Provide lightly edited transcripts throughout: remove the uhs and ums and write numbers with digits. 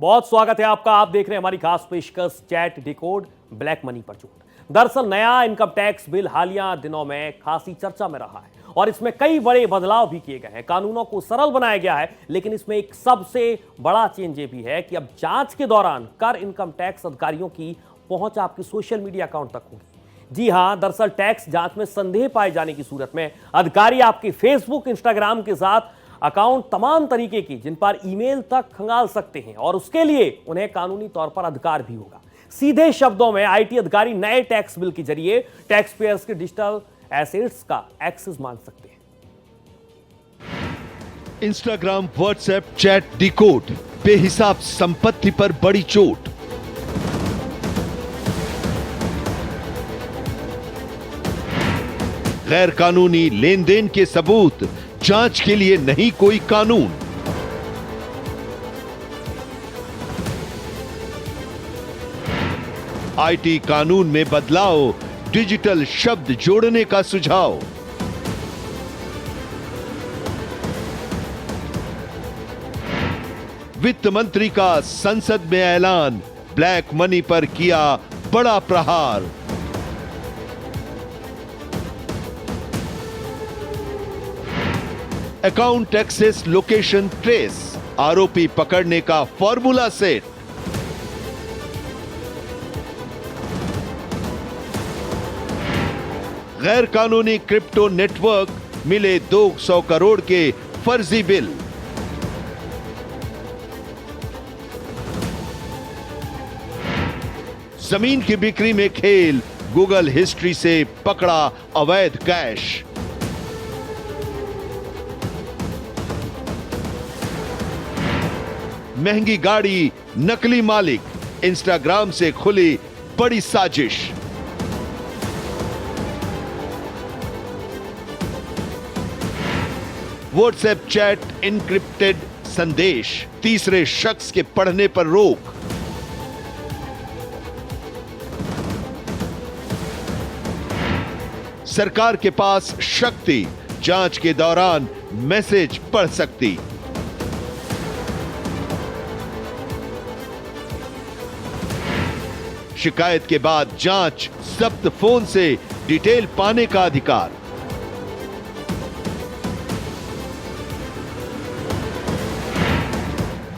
बहुत स्वागत है आपका। आप देख रहे हैं हमारी खास पेशकश चैट डिकोड ब्लैक मनी पर झूठ। दरअसल नया इनकम टैक्स बिल हालिया दिनों में खासी चर्चा में रहा है और इसमें कई बड़े बदलाव भी किए गए हैं। कानूनों को सरल बनाया गया है, लेकिन इसमें एक सबसे बड़ा चेंज ये भी है कि अब जांच के दौरान कर इनकम टैक्स अधिकारियों की पहुंच आपके सोशल मीडिया अकाउंट तक होगी। जी हां, दरअसल टैक्स जांच में संदेह पाए जाने की सूरत में अधिकारी आपके फेसबुक, इंस्टाग्राम के साथ अकाउंट तमाम तरीके की, जिन पर ईमेल तक खंगाल सकते हैं और उसके लिए उन्हें कानूनी तौर पर अधिकार भी होगा। सीधे शब्दों में आईटी अधिकारी नए टैक्स बिल के जरिए टैक्स पेयर्स के डिजिटल एसेट्स का एक्सेस मांग सकते हैं। इंस्टाग्राम, व्हाट्सएप, चैट डिकोड, बेहिसाब संपत्ति पर बड़ी चोट। गैर कानूनी लेन देन के सबूत, जांच के लिए नहीं कोई कानून। आईटी कानून में बदलाव, डिजिटल शब्द जोड़ने का सुझाव। वित्त मंत्री का संसद में ऐलान, ब्लैक मनी पर किया बड़ा प्रहार। अकाउंट एक्सेस लोकेशन ट्रेस, आरोपी पकड़ने का फॉर्मूला सेट। गैर कानूनी क्रिप्टो नेटवर्क, मिले 200 करोड़ के फर्जी बिल। जमीन की बिक्री में खेल, गूगल हिस्ट्री से पकड़ा अवैध कैश। महंगी गाड़ी, नकली मालिक, इंस्टाग्राम से खुली बड़ी साजिश। व्हाट्सएप चैट इनक्रिप्टेड संदेश, तीसरे शख्स के पढ़ने पर रोक। सरकार के पास शक्ति, जांच के दौरान मैसेज पढ़ सकती। शिकायत के बाद जांच, जब्त फोन से डिटेल पाने का अधिकार।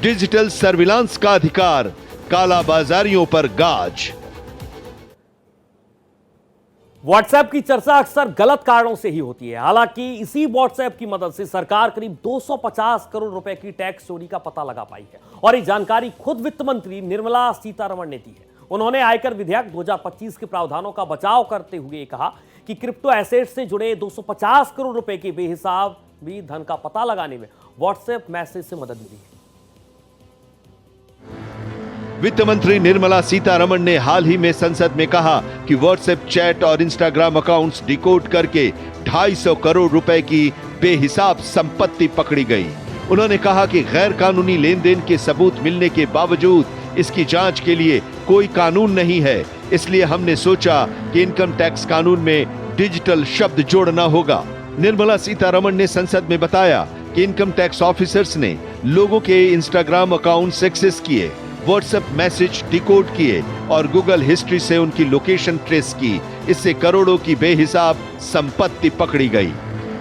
डिजिटल सर्विलांस का अधिकार, कालाबाजारियों पर गाज। व्हाट्सएप की चर्चा अक्सर गलत कारणों से ही होती है। हालांकि इसी व्हाट्सएप की मदद से सरकार करीब 250 करोड़ रुपए की टैक्स चोरी का पता लगा पाई है और ये जानकारी खुद वित्त मंत्री निर्मला सीतारमण ने दी है। उन्होंने आयकर विधेयक 2025 के प्रावधानों का बचाव करते हुए कहा कि क्रिप्टो एसेट से जुड़े 250 करोड़ रुपए के बेहिसाब भी धन का पता लगाने में व्हाट्सएप मैसेज से मदद मिली है। वित्त मंत्री निर्मला सीतारमण ने हाल ही में संसद में कहा कि व्हाट्सएप चैट और इंस्टाग्राम अकाउंट्स डिकोड करके 250 करोड़ रुपए की बेहिसाब संपत्ति पकड़ी गई। उन्होंने कहा कि गैर कानूनी लेन देन के सबूत मिलने के बावजूद इसकी जांच के लिए कोई कानून नहीं है, इसलिए हमने सोचा कि इनकम टैक्स कानून में डिजिटल शब्द जोड़ना होगा। निर्मला सीतारमण ने संसद में बताया कि इनकम टैक्स ऑफिसर्स ने लोगों के इंस्टाग्राम अकाउंट्स एक्सेस किए, व्हाट्सएप मैसेज डिकोड किए और गूगल हिस्ट्री से उनकी लोकेशन ट्रेस की। इससे करोड़ों की बेहिसाब संपत्ति पकड़ी गई।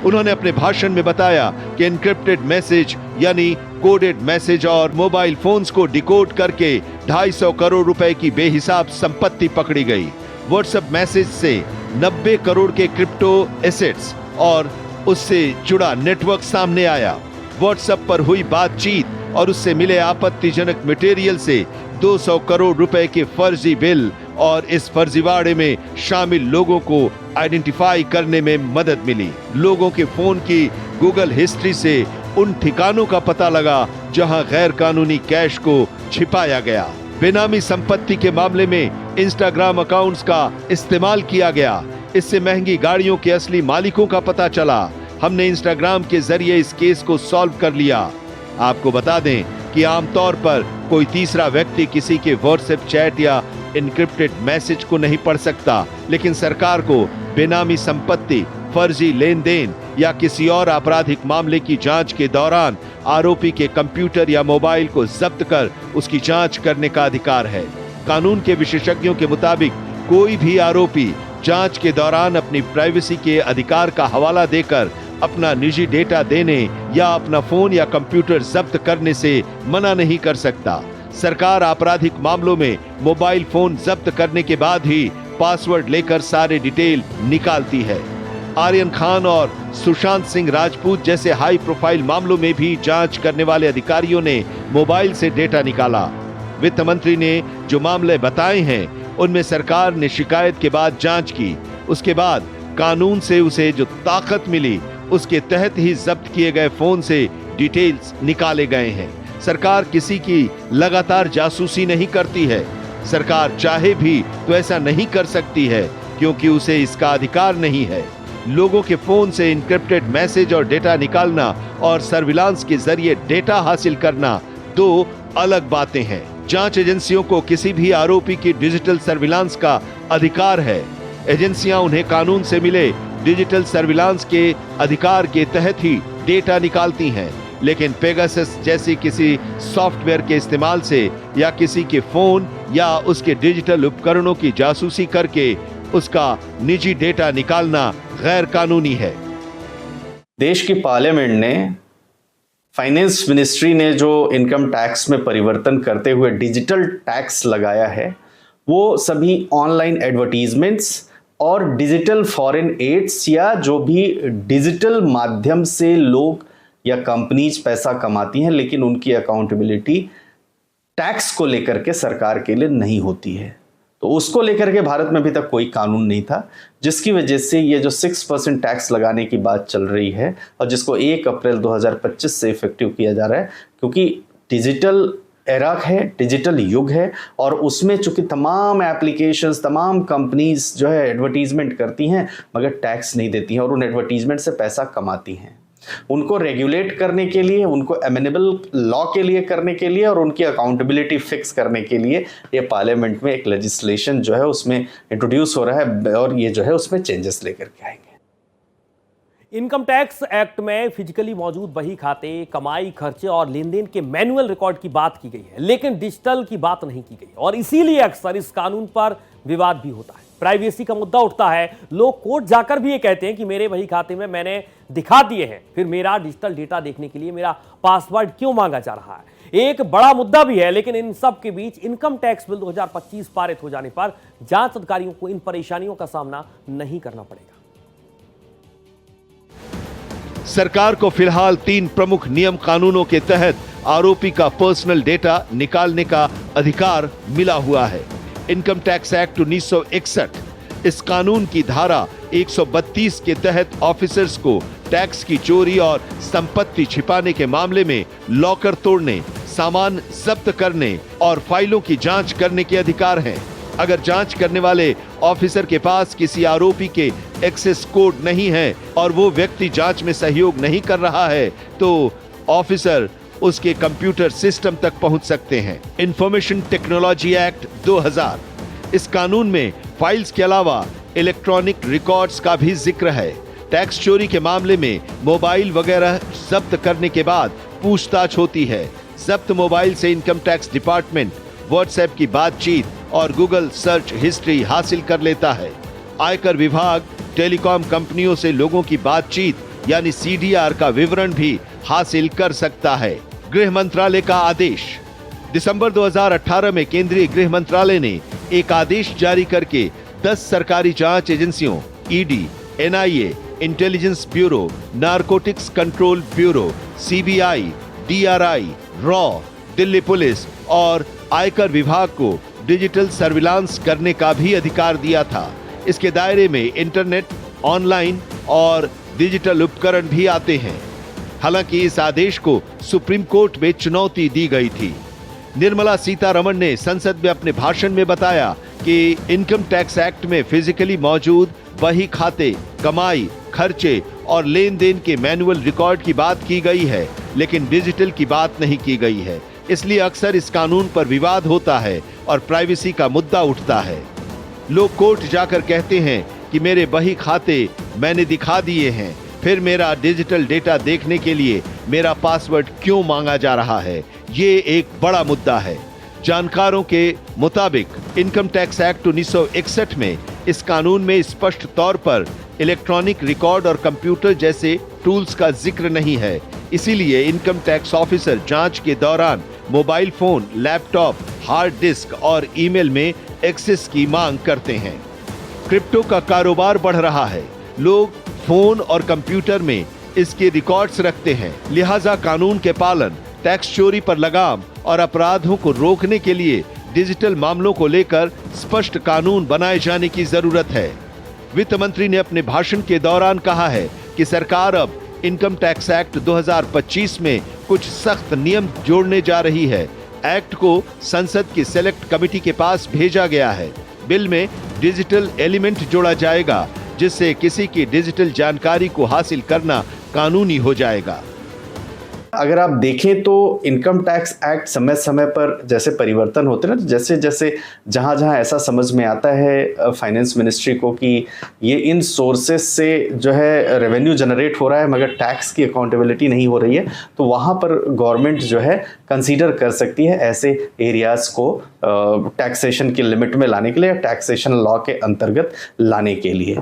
उन्होंने अपने भाषण में बताया कि एन्क्रिप्टेड मैसेज यानी कोडेड मैसेज और मोबाइल फोन्स को डिकोड करके 250 करोड़ रुपए की बेहिसाब संपत्ति पकड़ी गई। व्हाट्सएप मैसेज से 90 करोड़ के क्रिप्टो एसेट्स और उससे जुड़ा नेटवर्क सामने आया। व्हाट्सएप पर हुई बातचीत और उससे मिले आपत्तिजनक मटेरियल से 200 करोड़ रुपए के फर्जी बिल और इस फर्जीवाड़े में शामिल लोगों को आइडेंटिफाई करने में मदद मिली। लोगों के फोन की गूगल हिस्ट्री से उन ठिकानों का पता लगा जहां गैर कानूनी कैश को छिपाया गया। बेनामी संपत्ति के मामले में इंस्टाग्राम अकाउंट्स का इस्तेमाल किया गया। इससे महंगी गाड़ियों के असली मालिकों का पता चला। हमने इंस्टाग्राम के जरिए इस केस को सॉल्व कर लिया। आपको बता दें कि आमतौर पर कोई तीसरा व्यक्ति किसी के व्हाट्सएप चैट या एन्क्रिप्टेड मैसेज को नहीं पढ़ सकता, लेकिन सरकार को बेनामी संपत्ति, फर्जी लेन देन या किसी और आपराधिक मामले की जांच के दौरान आरोपी के कंप्यूटर या मोबाइल को जब्त कर उसकी जांच करने का अधिकार है। कानून के विशेषज्ञों के मुताबिक कोई भी आरोपी जांच के दौरान अपनी प्राइवेसी के अधिकार का हवाला देकर अपना निजी डेटा देने या अपना फोन या कंप्यूटर जब्त करने से मना नहीं कर सकता। सरकार आपराधिक मामलों में मोबाइल फोन जब्त करने के बाद ही पासवर्ड लेकर सारे डिटेल निकालती है। आर्यन खान और सुशांत सिंह राजपूत जैसे हाई प्रोफाइल मामलों में भी जांच करने वाले अधिकारियों ने मोबाइल से डेटा निकाला। वित्त मंत्री ने जो मामले बताए हैं उनमें सरकार ने शिकायत के बाद जांच की, उसके बाद कानून से उसे जो ताकत मिली उसके तहत ही जब्त किए गए फोन से डिटेल्स निकाले गए हैं। सरकार किसी की लगातार जासूसी नहीं करती है। सरकार चाहे भी तो ऐसा नहीं कर सकती है क्योंकि उसे इसका अधिकार नहीं है। लोगों के फोन से इनक्रिप्टेड मैसेज और डेटा निकालना और सर्विलांस के जरिए डेटा हासिल करना दो अलग बातें हैं। जांच एजेंसियों को किसी भी आरोपी की डिजिटल सर्विलांस का अधिकार है। एजेंसियां उन्हें कानून से मिले डिजिटल सर्विलांस के अधिकार के तहत ही डेटा निकालती हैं, लेकिन पेगासस जैसी किसी सॉफ्टवेयर के इस्तेमाल से या किसी के फोन या उसके डिजिटल उपकरणों की जासूसी करके उसका निजी डेटा निकालना गैर कानूनी है। देश की पार्लियामेंट ने, फाइनेंस मिनिस्ट्री ने जो इनकम टैक्स में परिवर्तन करते हुए डिजिटल टैक्स लगाया है, वो सभी ऑनलाइन एडवर्टीजमेंट्स और डिजिटल फॉरेन एड्स या जो भी डिजिटल माध्यम से लोग या कंपनीज पैसा कमाती हैं लेकिन उनकी अकाउंटेबिलिटी टैक्स को लेकर के सरकार के लिए नहीं होती है, तो उसको लेकर के भारत में अभी तक कोई कानून नहीं था, जिसकी वजह से ये जो 6% टैक्स लगाने की बात चल रही है और जिसको 1 अप्रैल 2025 से इफेक्टिव किया जा रहा है, क्योंकि डिजिटल एरा है, डिजिटल युग है और उसमें चूंकि तमाम एप्लीकेशंस, तमाम कंपनीज जो है एडवर्टीजमेंट करती हैं मगर टैक्स नहीं देती हैं और उन एडवर्टीजमेंट से पैसा कमाती हैं। उनको रेगुलेट करने के लिए, उनको एमेनेबल लॉ के लिए करने के लिए और उनकी अकाउंटेबिलिटी फिक्स करने के लिए ये पार्लियामेंट में एक लेजिस्लेशन जो है उसमें इंट्रोड्यूस हो रहा है और ये जो है उसमें चेंजेस लेकर के आएंगे। इनकम टैक्स एक्ट में फिजिकली मौजूद बही खाते, कमाई, खर्चे और लेन देन के मैनुअल रिकॉर्ड की बात की गई है, लेकिन डिजिटल की बात नहीं की गई और इसीलिए अक्सर इस कानून पर विवाद भी होता है। प्राइवेसी का मुद्दा उठता है। लोग कोर्ट जाकर भी ये कहते हैं कि मेरे बही खाते में मैंने दिखा दिए हैं, फिर मेरा डिजिटल डेटा देखने के लिए मेरा पासवर्ड क्यों मांगा जा रहा है। एक बड़ा मुद्दा भी है, लेकिन इन सब के बीच इनकम टैक्स बिल 2025 पारित हो जाने पर जांच अधिकारियों को इन परेशानियों का सामना नहीं करना पड़ेगा। सरकार को फिलहाल 3 प्रमुख नियम कानूनों के तहत आरोपी का पर्सनल डेटा निकालने का अधिकार मिला हुआ है। इनकम टैक्स एक्ट 1961, इस कानून की धारा 132 के तहत ऑफिसर्स को टैक्स की चोरी और संपत्ति छिपाने के मामले में लॉकर तोड़ने, सामान जब्त करने और फाइलों की जांच करने के अधिकार हैं। अगर जांच करने वाले ऑफिसर के पास किसी आरोपी के एक्सेस कोड नहीं है और वो व्यक्ति जांच में सहयोग नहीं कर रहा है, तो ऑफिसर उसके कंप्यूटर सिस्टम तक पहुंच सकते हैं। इंफॉर्मेशन टेक्नोलॉजी एक्ट 2000, इस कानून में फाइल्स के अलावा इलेक्ट्रॉनिक रिकॉर्ड्स का भी जिक्र है। टैक्स चोरी के मामले में मोबाइल वगैरह जब्त करने के बाद पूछताछ होती है। जब्त मोबाइल से इनकम टैक्स डिपार्टमेंट व्हाट्सएप की बातचीत और गूगल सर्च हिस्ट्री हासिल कर लेता है। आयकर विभाग टेलीकॉम कंपनियों से लोगों की बातचीत यानी सीडीआर का विवरण भी हासिल कर सकता है। गृह मंत्रालय का आदेश। दिसंबर 2018 में केंद्रीय गृह मंत्रालय ने एक आदेश जारी करके 10 सरकारी जांच एजेंसियों ED, NIA, intelligence bureau, narcotics control bureau, CBI, DRI, raw, Delhi police और आयकर विभाग को डिजिटल सर्विलांस करने का भी अधिकार दिया था। इसके दायरे में इंटरनेट, ऑनलाइन और डिजिटल उपकरण भी आते हैं। हालांकि इस आदेश को सुप्रीम कोर्ट में चुनौती दी गई थी। निर्मला सीतारमण ने संसद में अपने भाषण में बताया कि इनकम टैक्स एक्ट में फिजिकली मौजूद बही खाते, कमाई, खर्चे और लेन देन के मैनुअल रिकॉर्ड की बात की गई है, लेकिन डिजिटल की बात नहीं की गई है। इसलिए अक्सर इस कानून पर विवाद होता है और प्राइवेसी का मुद्दा उठता है। लोग कोर्ट जाकर कहते हैं कि मेरे बही खाते मैंने दिखा दिए हैं, फिर मेरा डिजिटल डेटा देखने के लिए मेरा पासवर्ड क्यों मांगा जा रहा है, ये एक बड़ा मुद्दा है। जानकारों के मुताबिक इनकम टैक्स एक्ट 1961 में इस कानून में स्पष्ट तौर पर इलेक्ट्रॉनिक रिकॉर्ड और कंप्यूटर जैसे टूल्स का जिक्र नहीं है। इसीलिए इनकम टैक्स ऑफिसर जांच के दौरान mobile phone, laptop, hard disk और ईमेल में एक्सेस की मांग करते हैं। क्रिप्टो का कारोबार बढ़ रहा है, लोग फोन और कंप्यूटर में इसके रिकॉर्ड्स रखते हैं, लिहाजा कानून के पालन, टैक्स चोरी पर लगाम और अपराधों को रोकने के लिए डिजिटल मामलों को लेकर स्पष्ट कानून बनाए जाने की जरूरत है। वित्त मंत्री ने अपने भाषण के दौरान कहा है कि सरकार अब इनकम टैक्स एक्ट 2025 में कुछ सख्त नियम जोड़ने जा रही है। एक्ट को संसद की सेलेक्ट कमेटी के पास भेजा गया है। बिल में डिजिटल एलिमेंट जोड़ा जाएगा, जिससे किसी की डिजिटल जानकारी को हासिल करना कानूनी हो जाएगा। अगर आप देखें तो इनकम टैक्स एक्ट समय समय पर जैसे परिवर्तन होते हैं ना, जैसे जैसे जहां जहां ऐसा समझ में आता है फाइनेंस मिनिस्ट्री को कि ये इन सोर्सेस से जो है रेवेन्यू जनरेट हो रहा है मगर टैक्स की अकाउंटेबिलिटी नहीं हो रही है, तो वहां पर गवर्नमेंट जो है कंसीडर कर सकती है ऐसे एरियाज को टैक्सेशन की लिमिट में लाने के लिए, टैक्सेशन लॉ के अंतर्गत लाने के लिए।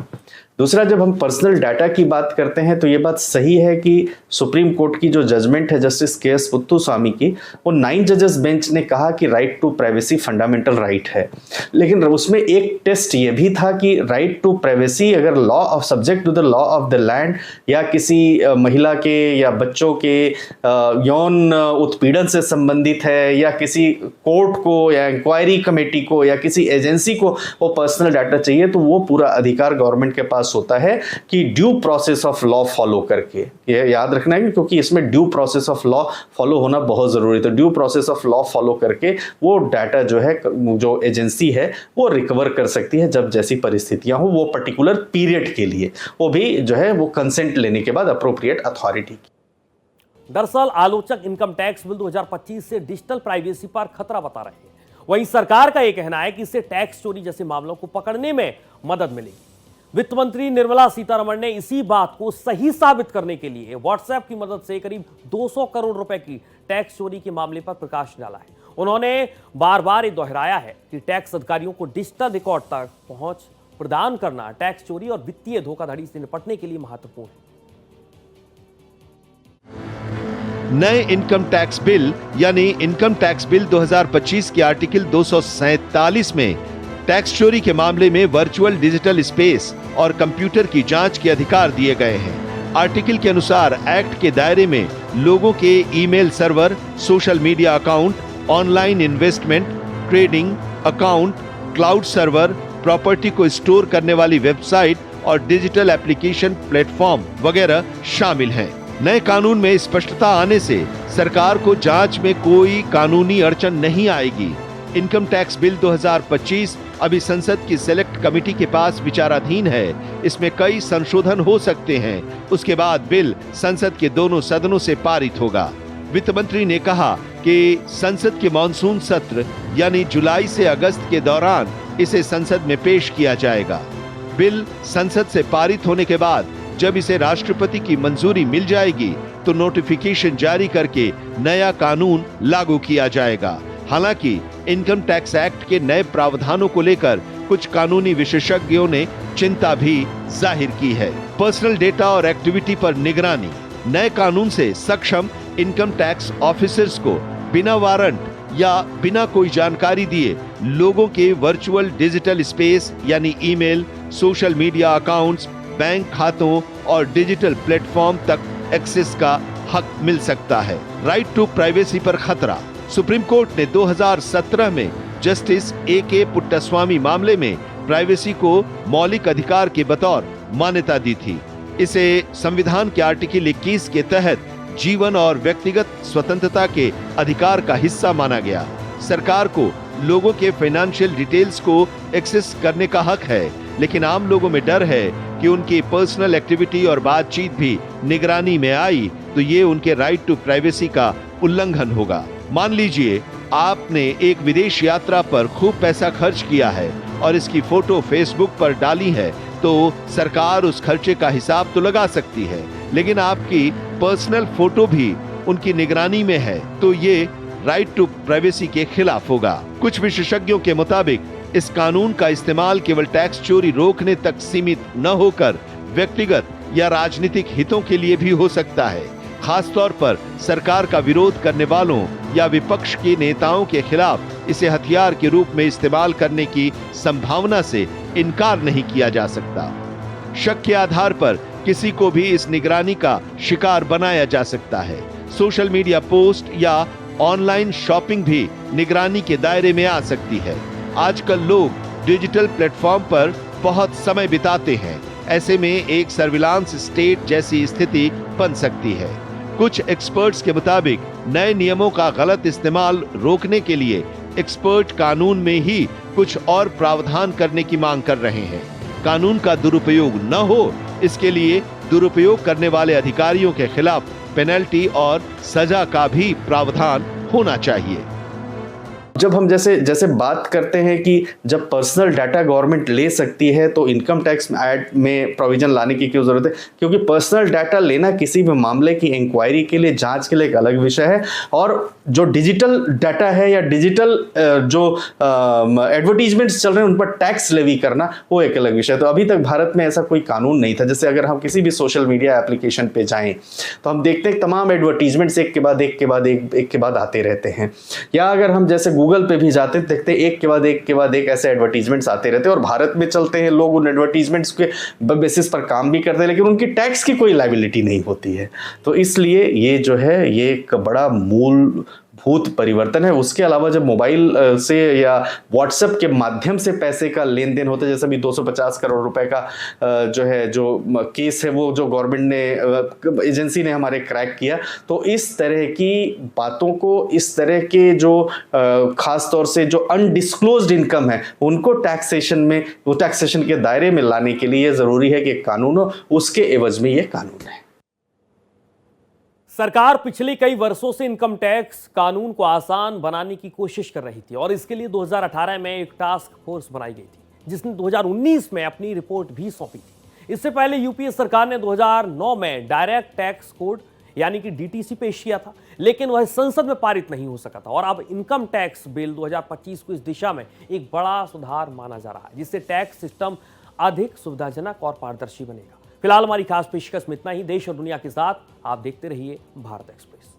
दूसरा, जब हम पर्सनल डाटा की बात करते हैं तो ये बात सही है कि सुप्रीम कोर्ट की जो जजमेंट है जस्टिस के.एस. पुत्तुस्वामी की, वो 9 जजेस बेंच ने कहा कि right to privacy fundamental right है, लेकिन उसमें एक टेस्ट ये भी था कि राइट टू प्राइवेसी अगर law of subject to the law of the land या किसी महिला के या बच्चों के यौन उत्पीड़न से संबंधित है या किसी कोर्ट को या इंक्वायरी कमेटी को या किसी एजेंसी को वो पर्सनल डाटा चाहिए, तो वो पूरा अधिकार गवर्नमेंट के पास होता है कि due process of law follow करके। ये याद रखना है क्योंकि इसमें due process of law follow होना बहुत जरूरी है। तो due process of law follow करके वो डाटा जो है, जो एजेंसी है वो रिकवर कर सकती है जब जैसी परिस्थितियां हो, वो पर्टिकुलर पीरियड के लिए, वो भी जो है वो कंसेंट लेने के बाद अप्रोप्रिएट अथॉरिटी की। दरअसल आलोचक इनकम टैक्स बिल 2025 से डिजिटल प्राइवेसी पर खतरा बता रहे हैं। वहीं सरकार का यह कहना है कि इससे टैक्स चोरी जैसे मामलों को पकड़ने में मदद मिलेगी। वित्त मंत्री निर्मला सीतारमण ने इसी बात को सही साबित करने के लिए व्हाट्सएप की मदद से करीब 200 करोड़ रुपए की टैक्स चोरी के मामले पर प्रकाश डाला है। उन्होंने बार बार ये दोहराया है कि टैक्स अधिकारियों को डिजिटल रिकॉर्ड तक पहुंच प्रदान करना टैक्स चोरी और वित्तीय धोखाधड़ी से निपटने के लिए महत्वपूर्ण है। नए इनकम टैक्स बिल यानी इनकम टैक्स बिल 2025 के आर्टिकल 247 में टैक्स चोरी के मामले में वर्चुअल डिजिटल स्पेस और कंप्यूटर की जांच के अधिकार दिए गए हैं। आर्टिकल के अनुसार एक्ट के दायरे में लोगों के email server, social media account, online investment, trading account, cloud server, property को स्टोर करने वाली वेबसाइट और डिजिटल एप्लीकेशन प्लेटफॉर्म वगैरह शामिल हैं। नए कानून में स्पष्टता आने से सरकार को जांच में कोई कानूनी अड़चन नहीं आएगी। इनकम टैक्स बिल 2025 अभी संसद की सेलेक्ट कमेटी के पास विचाराधीन है। इसमें कई संशोधन हो सकते हैं। उसके बाद बिल संसद के दोनों सदनों से पारित होगा। वित्त मंत्री ने कहा कि संसद के मॉनसून सत्र यानी जुलाई से अगस्त के दौरान इसे संसद में पेश किया जाएगा। बिल संसद से पारित होने के बाद जब इसे राष्ट्रपति की मंजूरी मिल जाएगी तो नोटिफिकेशन जारी करके नया कानून लागू किया जाएगा। हालांकि इनकम टैक्स एक्ट के नए प्रावधानों को लेकर कुछ कानूनी विशेषज्ञों ने चिंता भी जाहिर की है। पर्सनल डेटा और एक्टिविटी पर निगरानी। नए कानून से सक्षम इनकम टैक्स ऑफिसर्स को बिना वारंट या बिना कोई जानकारी दिए लोगों के वर्चुअल डिजिटल स्पेस यानी email, social media accounts, bank खातों और डिजिटल प्लेटफॉर्म तक एक्सेस का हक मिल सकता है। राइट टू प्राइवेसी पर खतरा। सुप्रीम कोर्ट ने 2017 में जस्टिस ए.के. पुट्टास्वामी मामले में प्राइवेसी को मौलिक अधिकार के बतौर मान्यता दी थी। इसे संविधान के आर्टिकल 21 के तहत जीवन और व्यक्तिगत स्वतंत्रता के अधिकार का हिस्सा माना गया। सरकार को लोगों के फाइनेंशियल डिटेल्स को एक्सेस करने का हक है, लेकिन आम लोगों में डर है कि उनकी पर्सनल एक्टिविटी और बातचीत भी निगरानी में आई तो ये उनके राइट टू प्राइवेसी का उल्लंघन होगा। मान लीजिए आपने एक विदेश यात्रा पर खूब पैसा खर्च किया है और इसकी फोटो फेसबुक पर डाली है, तो सरकार उस खर्चे का हिसाब तो लगा सकती है, लेकिन आपकी पर्सनल फोटो भी उनकी निगरानी में है तो ये राइट टू प्राइवेसी के खिलाफ होगा। कुछ विशेषज्ञों के मुताबिक इस कानून का इस्तेमाल केवल टैक्स चोरी रोकने तक सीमित न होकर व्यक्तिगत या राजनीतिक हितों के लिए भी हो सकता है। खासतौर पर सरकार का विरोध करने वालों या विपक्ष के नेताओं के खिलाफ इसे हथियार के रूप में इस्तेमाल करने की संभावना से इनकार नहीं किया जा सकता। शक के आधार पर किसी को भी इस निगरानी का शिकार बनाया जा सकता है। सोशल मीडिया पोस्ट या ऑनलाइन शॉपिंग भी निगरानी के दायरे में आ सकती है। आजकल लोग डिजिटल प्लेटफॉर्म पर बहुत समय बिताते हैं, ऐसे में एक सर्विलांस स्टेट जैसी स्थिति बन सकती है। कुछ एक्सपर्ट्स के मुताबिक नए नियमों का गलत इस्तेमाल रोकने के लिए एक्सपर्ट कानून में ही कुछ और प्रावधान करने की मांग कर रहे हैं। कानून का दुरुपयोग न हो, इसके लिए दुरुपयोग करने वाले अधिकारियों के खिलाफ पेनल्टी और सजा का भी प्रावधान होना चाहिए। जब हम जैसे बात करते हैं कि जब पर्सनल डाटा गवर्नमेंट ले सकती है तो इनकम टैक्स एक्ट में प्रोविजन लाने की क्यों जरूरत है? क्योंकि पर्सनल डाटा लेना किसी भी मामले की इंक्वायरी के लिए, जांच के लिए एक अलग विषय है, और जो डिजिटल डाटा है या डिजिटल जो एडवर्टीजमेंट्स चल रहे हैं उन पर टैक्स लेवी करना, वो एक अलग विषय है। तो अभी तक भारत में ऐसा कोई कानून नहीं था। जैसे अगर हम किसी भी सोशल मीडिया एप्लीकेशन पे जाएं तो हम देखते हैं तमाम एडवर्टीजमेंट्स एक के बाद आते रहते हैं, या अगर हम जैसे गूगल पे भी जाते देखते हैं एक के बाद एक ऐसे एडवर्टीजमेंट्स आते रहते हैं और भारत में चलते हैं। लोग उन एडवर्टीजमेंट्स के बेसिस पर काम भी करते हैं, लेकिन उनकी टैक्स की कोई लायबिलिटी नहीं होती है। तो इसलिए ये जो है ये एक बड़ा मूलभूत परिवर्तन है। उसके अलावा जब मोबाइल से या व्हाट्सएप के माध्यम से पैसे का लेन देन होता है, जैसे अभी 250 करोड़ रुपए का जो केस है वो जो गवर्नमेंट ने एजेंसी ने हमारे क्रैक किया, तो इस तरह की बातों को, इस तरह के जो खास तौर से जो अनडिस्क्लोज्ड इनकम है उनको टैक्सेशन के दायरे में लाने के लिए जरूरी है कि कानून हो, उसके एवज में ये कानून है। सरकार पिछले कई वर्षों से इनकम टैक्स कानून को आसान बनाने की कोशिश कर रही थी और इसके लिए 2018 में एक टास्क फोर्स बनाई गई थी जिसने 2019 में अपनी रिपोर्ट भी सौंपी थी। इससे पहले यूपीए सरकार ने 2009 में डायरेक्ट टैक्स कोड यानी कि डीटीसी पेश किया था, लेकिन वह संसद में पारित नहीं हो सका था। और अब इनकम टैक्स बिल 2025 को इस दिशा में एक बड़ा सुधार माना जा रहा है, जिससे टैक्स सिस्टम अधिक सुविधाजनक और पारदर्शी बनेगा। फिलहाल हमारी खास पेशकश में इतना ही। देश और दुनिया के साथ आप देखते रहिए भारत एक्सप्रेस।